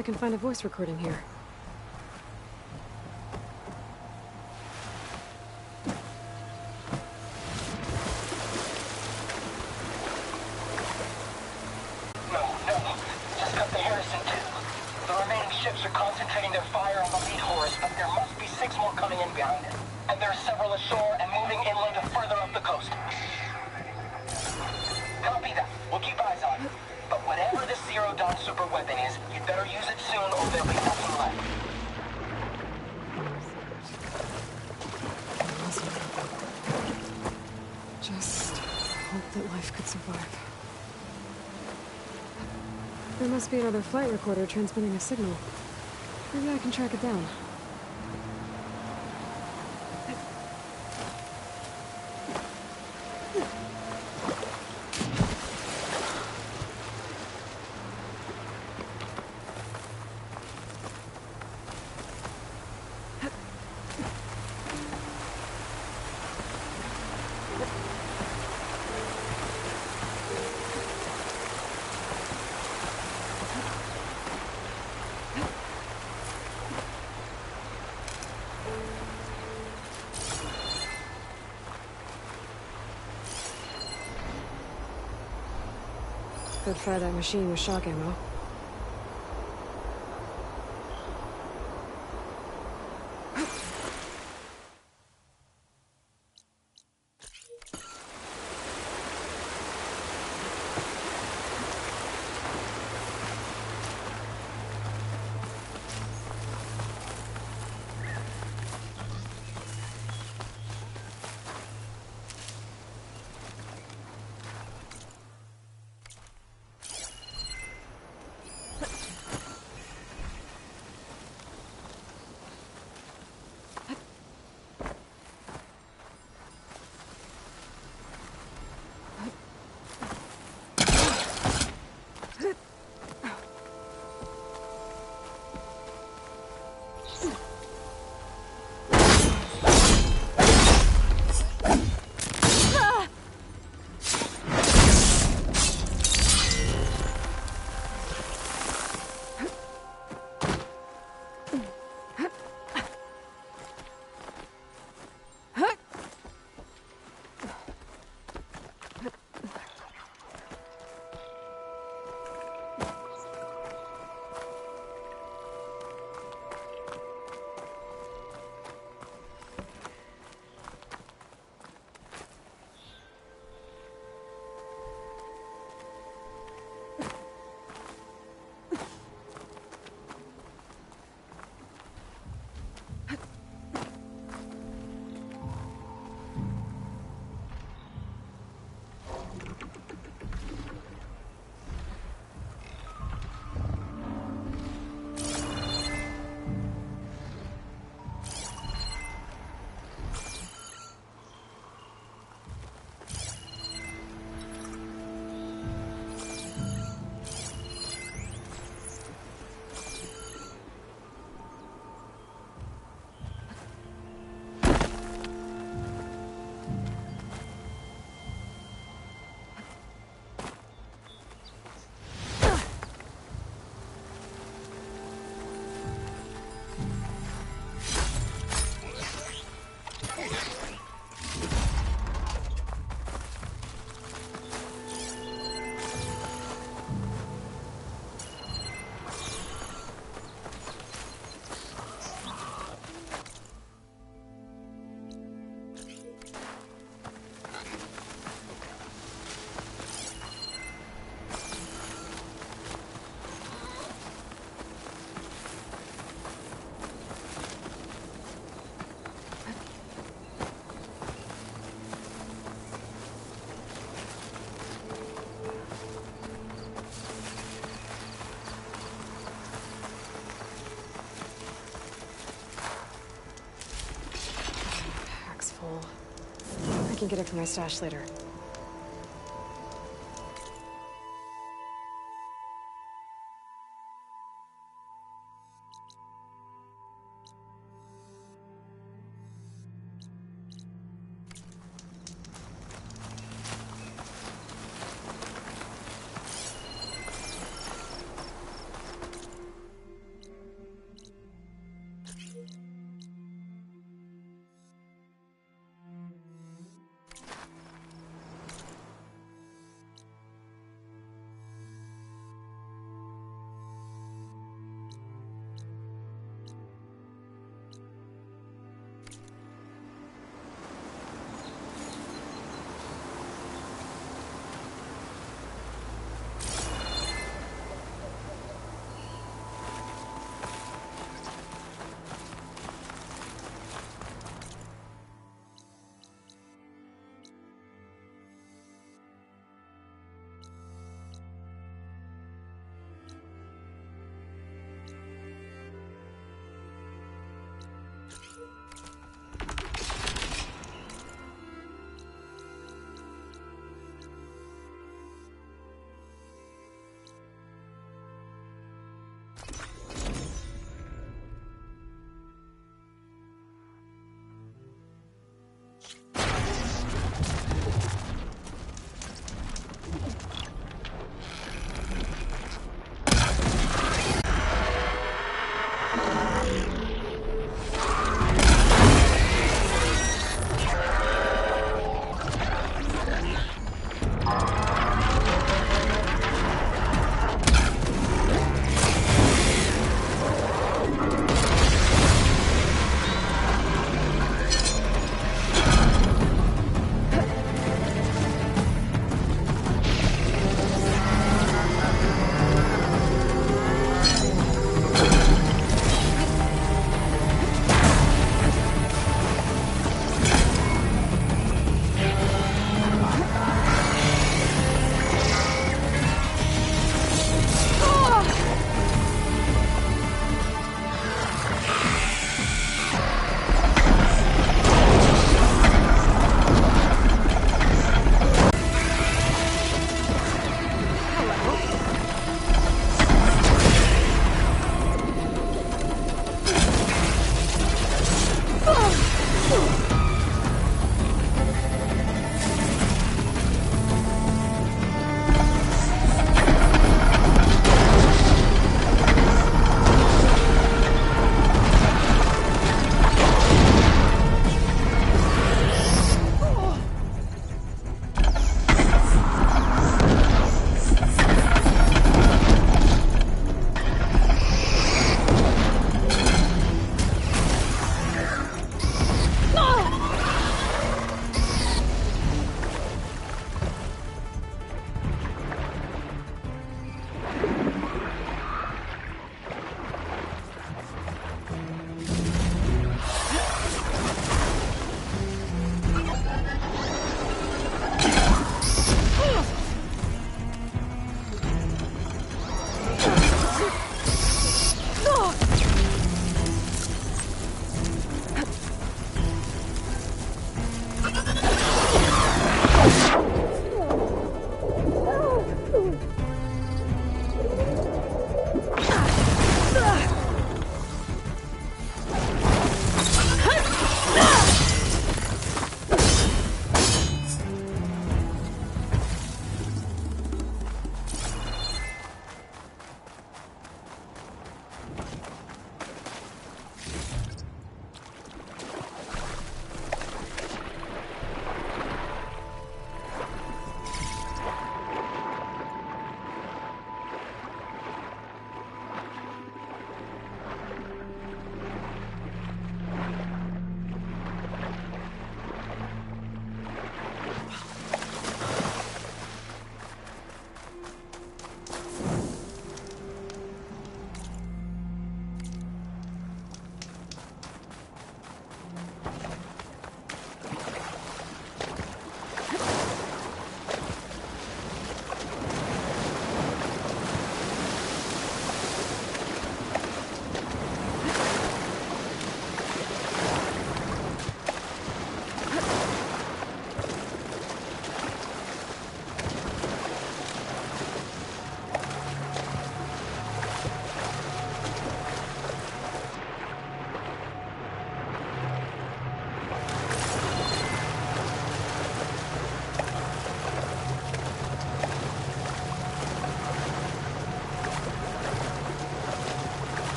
I can find a voice recording here. No. Just got the Harrison too. The remaining ships are concentrating their fire on the lead Horus, but there must be 6 more coming in behind it. And there are several ashore and moving inland further up the coast. Copy that. We'll keep eyes on it. But whatever this Zero Dawn super weapon is, you'd better use it soon or there'll be nothing left. Just hope that life could survive. There must be another flight recorder transmitting a signal. Maybe I can track it down. Could fire that machine with shock ammo. I can get it from my stash later.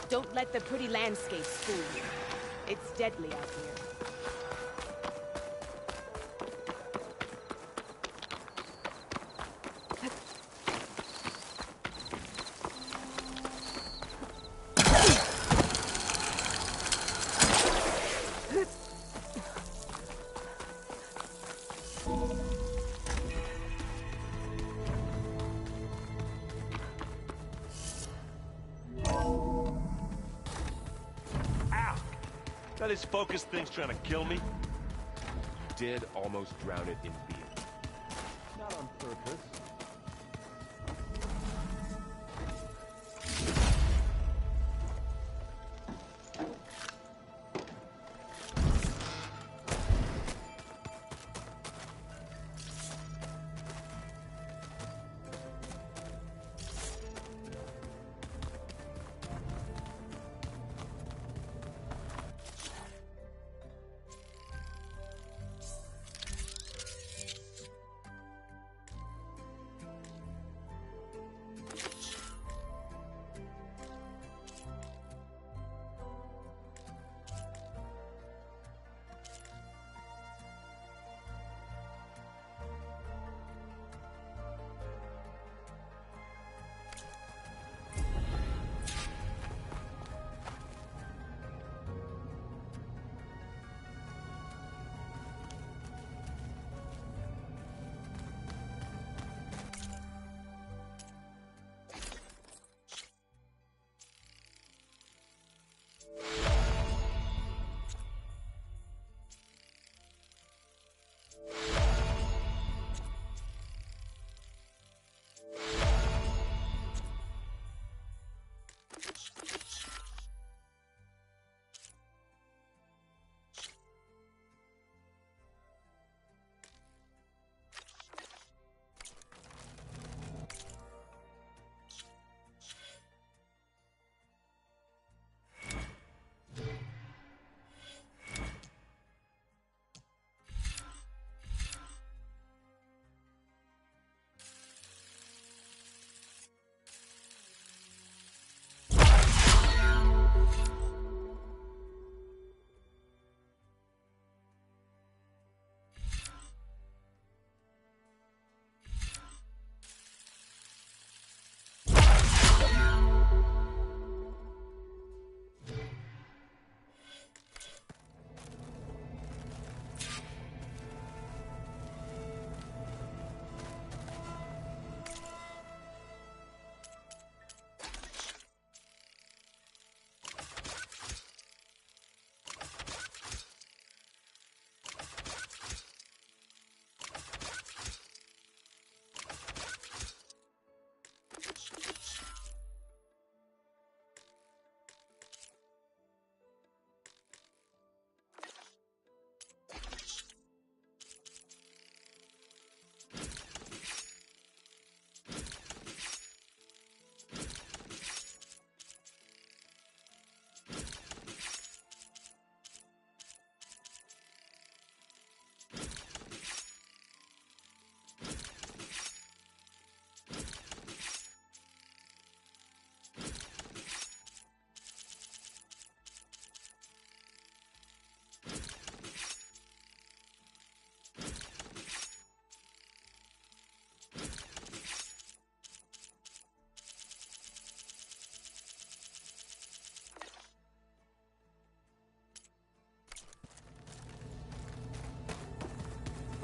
Don't let the pretty landscapes fool you. It's deadly out here. Now this focus thing's trying to kill me. You did almost drown it in beer. Not on purpose.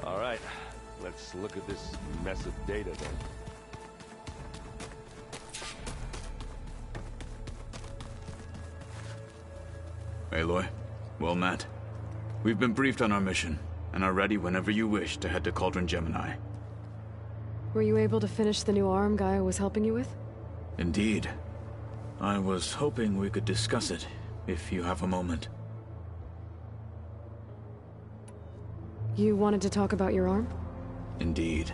All right, let's look at this mess of data then. Aloy, well met. We've been briefed on our mission, and are ready whenever you wish to head to Cauldron Gemini. Were you able to finish the new arm Gaia was helping you with? Indeed. I was hoping we could discuss it, if you have a moment. You wanted to talk about your arm? Indeed.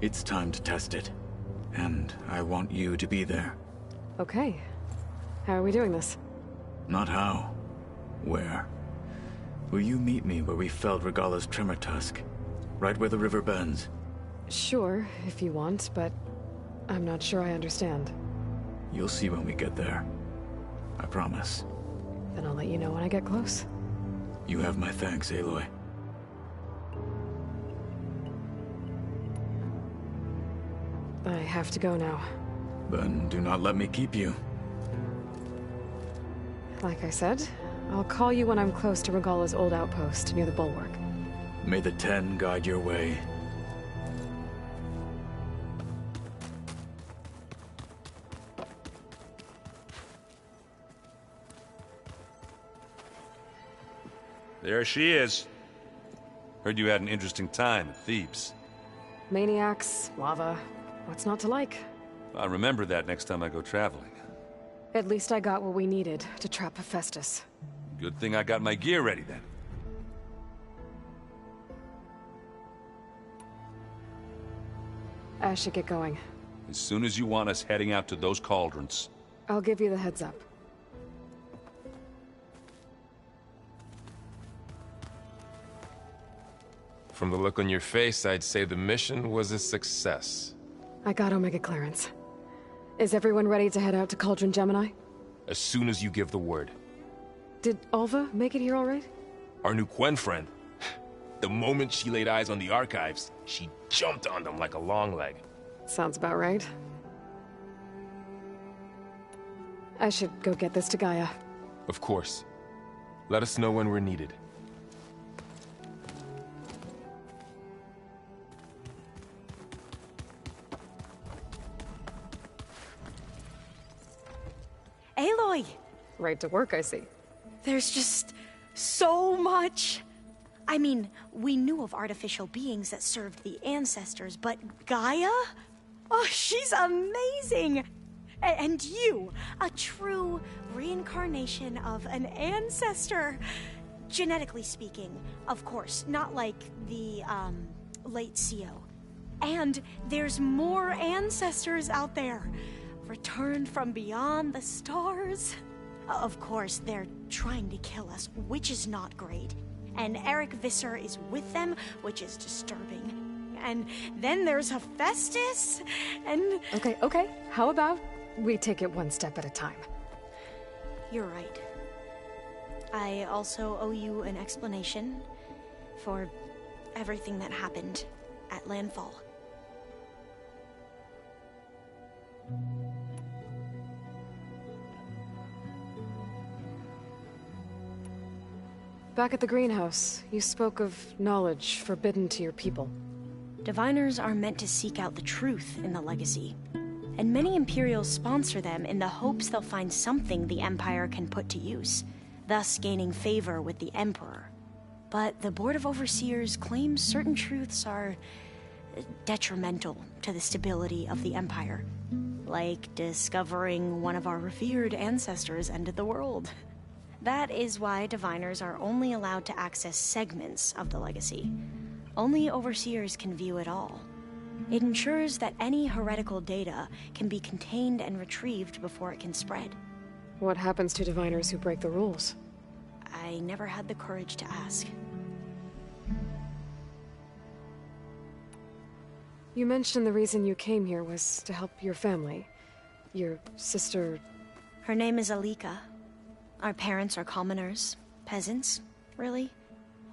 It's time to test it. And I want you to be there. Okay. How are we doing this? Not how. Where? Will you meet me where we felled Regalla's Tremor Tusk? Right where the river bends? Sure, if you want, but I'm not sure I understand. You'll see when we get there. I promise. Then I'll let you know when I get close. You have my thanks, Aloy. I have to go now. Then do not let me keep you. Like I said, I'll call you when I'm close to Regalla's old outpost near the bulwark. May the Ten guide your way. There she is. Heard you had an interesting time at Thebes. Maniacs, lava, what's not to like? I'll remember that next time I go traveling. At least I got what we needed to trap Hephaestus. Good thing I got my gear ready then. I should get going. As soon as you want us heading out to those cauldrons. I'll give you the heads up. From the look on your face, I'd say the mission was a success. I got Omega clearance. Is everyone ready to head out to Cauldron Gemini? As soon as you give the word. Did Alva make it here all right? Our new Quen friend. The moment she laid eyes on the archives, she jumped on them like a long leg. Sounds about right. I should go get this to Gaia. Of course. Let us know when we're needed. Aloy! Right to work, I see. There's just so much. I mean, we knew of artificial beings that served the ancestors, but Gaia? Oh, she's amazing! And you, a true reincarnation of an ancestor. Genetically speaking, of course, not like the, late CO. And there's more ancestors out there, returned from beyond the stars. Of course, they're trying to kill us, which is not great. And Eric Visser is with them, which is disturbing. And then there's Hephaestus, and... Okay. How about we take it one step at a time? You're right. I also owe you an explanation for everything that happened at Landfall. Back at the greenhouse, you spoke of knowledge forbidden to your people. Diviners are meant to seek out the truth in the Legacy, and many Imperials sponsor them in the hopes they'll find something the Empire can put to use, thus gaining favor with the Emperor. But the Board of Overseers claims certain truths are detrimental to the stability of the Empire, like discovering one of our revered ancestors ended the world. That is why Diviners are only allowed to access segments of the Legacy. Only Overseers can view it all. It ensures that any heretical data can be contained and retrieved before it can spread. What happens to Diviners who break the rules? I never had the courage to ask. You mentioned the reason you came here was to help your family. Your sister... Her name is Alika. Our parents are commoners. Peasants, really.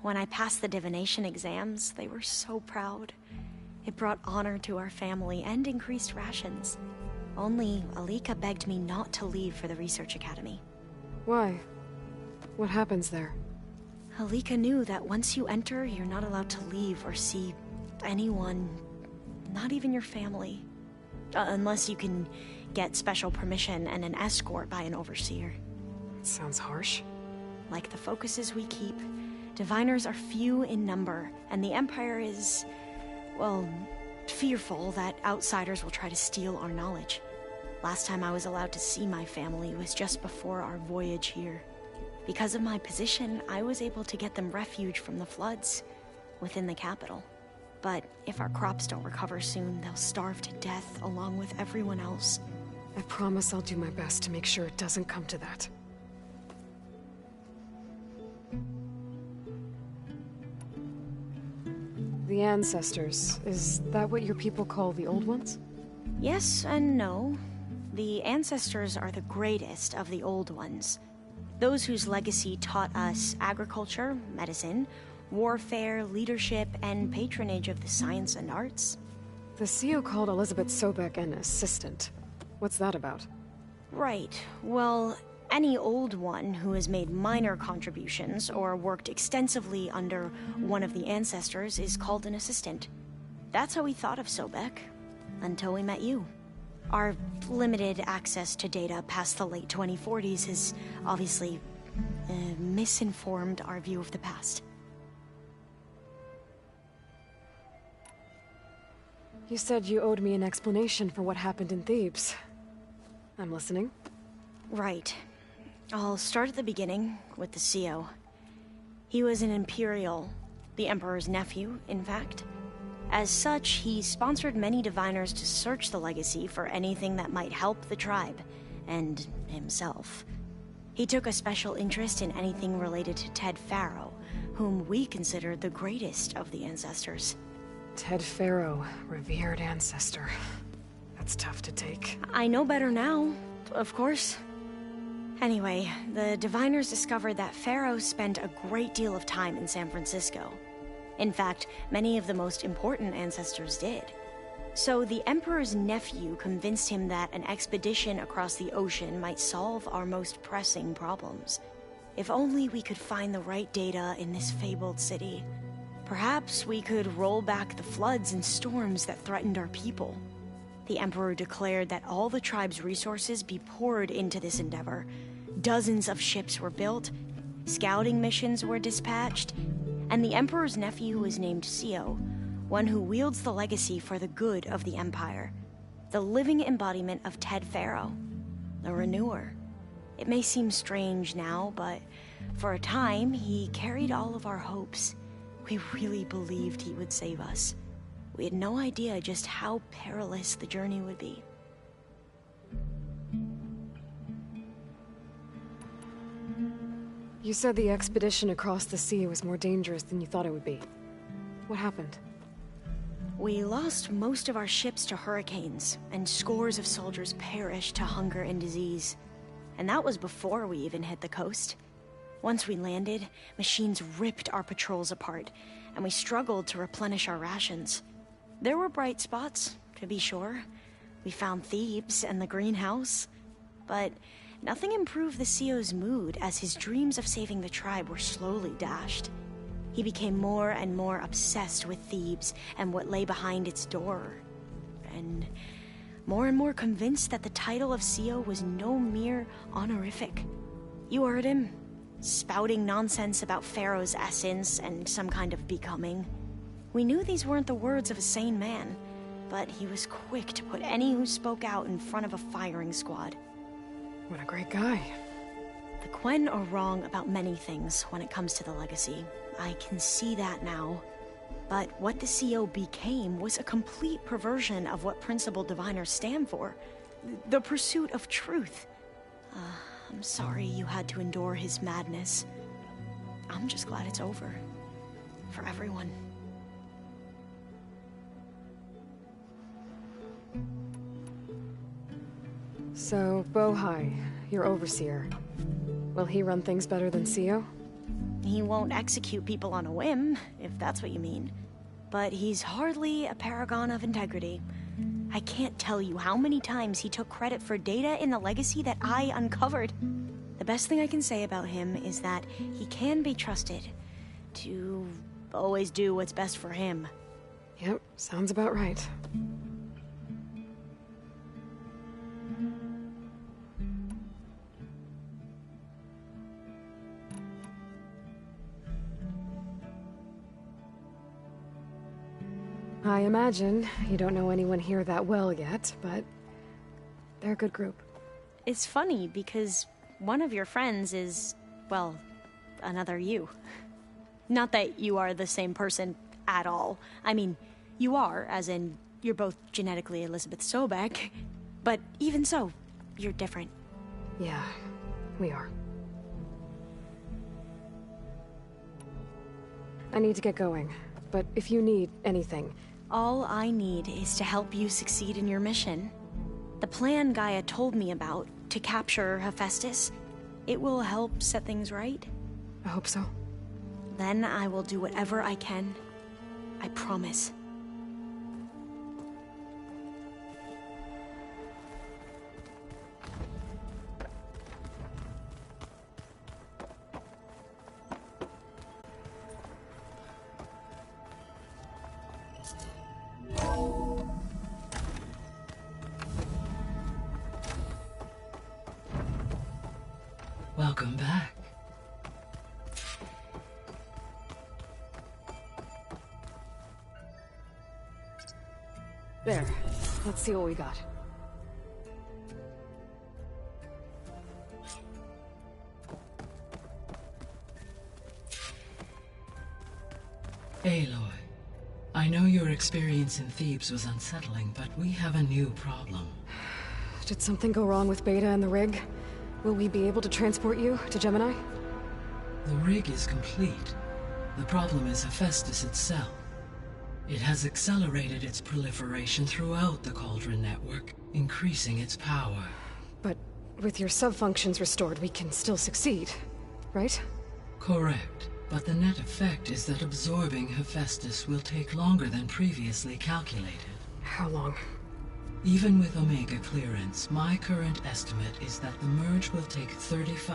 When I passed the divination exams, they were so proud. It brought honor to our family and increased rations. Only Alika begged me not to leave for the Research Academy. Why? What happens there? Alika knew that once you enter, you're not allowed to leave or see anyone, not even your family. Unless you can get special permission and an escort by an overseer. It sounds harsh. Like the focuses we keep, diviners are few in number, and the Empire is, well, fearful that outsiders will try to steal our knowledge. Last time I was allowed to see my family was just before our voyage here. Because of my position, I was able to get them refuge from the floods within the capital. But if our crops don't recover soon, they'll starve to death along with everyone else. I promise I'll do my best to make sure it doesn't come to that. The Ancestors, is that what your people call the Old Ones? Yes and no. The Ancestors are the greatest of the Old Ones. Those whose legacy taught us agriculture, medicine, warfare, leadership, and patronage of the science and arts. The CEO called Elizabeth Sobek an assistant. What's that about? Right. Well, any Old One who has made minor contributions or worked extensively under one of the Ancestors is called an assistant. That's how we thought of Sobek, until we met you. Our limited access to data past the late 2040s has obviously misinformed our view of the past. You said you owed me an explanation for what happened in Thebes. I'm listening. Right. I'll start at the beginning with the CEO. He was an Imperial, the Emperor's nephew, in fact. As such, he sponsored many diviners to search the legacy for anything that might help the tribe, and himself. He took a special interest in anything related to Ted Faro, whom we consider the greatest of the Ancestors. Ted Faro, revered ancestor. That's tough to take. I know better now, of course. Anyway, the diviners discovered that Faro spent a great deal of time in San Francisco. In fact, many of the most important ancestors did. So the Emperor's nephew convinced him that an expedition across the ocean might solve our most pressing problems. If only we could find the right data in this fabled city. Perhaps we could roll back the floods and storms that threatened our people. The Emperor declared that all the tribe's resources be poured into this endeavor. Dozens of ships were built, scouting missions were dispatched, and the Emperor's nephew was named CEO, one who wields the legacy for the good of the Empire. The living embodiment of Ted Faro, the Renewer. It may seem strange now, but for a time, he carried all of our hopes. We really believed he would save us. We had no idea just how perilous the journey would be. You said the expedition across the sea was more dangerous than you thought it would be. What happened? We lost most of our ships to hurricanes, and scores of soldiers perished to hunger and disease. And that was before we even hit the coast. Once we landed, machines ripped our patrols apart, and we struggled to replenish our rations. There were bright spots, to be sure. We found Thebes and the greenhouse. But nothing improved the CEO's mood as his dreams of saving the tribe were slowly dashed. He became more and more obsessed with Thebes and what lay behind its door. And more convinced that the title of CEO was no mere honorific. You heard him, spouting nonsense about Pharaoh's essence and some kind of becoming. We knew these weren't the words of a sane man, but he was quick to put any who spoke out in front of a firing squad. What a great guy. The Quen are wrong about many things when it comes to the legacy. I can see that now. But what the CEO became was a complete perversion of what principled diviners stand for. The pursuit of truth. I'm sorry you had to endure his madness. I'm just glad it's over. For everyone. So, Bohai, your overseer. Will he run things better than CEO? He won't execute people on a whim, if that's what you mean. But he's hardly a paragon of integrity. I can't tell you how many times he took credit for data in the legacy that I uncovered. The best thing I can say about him is that he can be trusted, to always do what's best for him. Yep, sounds about right. I imagine you don't know anyone here that well yet, but they're a good group. It's funny because one of your friends is, well, another you. Not that you are the same person at all. I mean, you are, as in, you're both genetically Elizabeth Sobek, but even so, you're different. Yeah, we are. I need to get going, but if you need anything... All I need is to help you succeed in your mission. The plan Gaia told me about, to capture Hephaestus, it will help set things right. I hope so. Then I will do whatever I can. I promise. Welcome back. There. Let's see what we got. Aloy, I know your experience in Thebes was unsettling, but we have a new problem. Did something go wrong with Beta and the rig? Will we be able to transport you to Gemini? The rig is complete. The problem is Hephaestus itself. It has accelerated its proliferation throughout the Cauldron network, increasing its power. But with your sub-functions restored, we can still succeed, right? Correct. But the net effect is that absorbing Hephaestus will take longer than previously calculated. How long? Even with Omega clearance, my current estimate is that the merge will take 35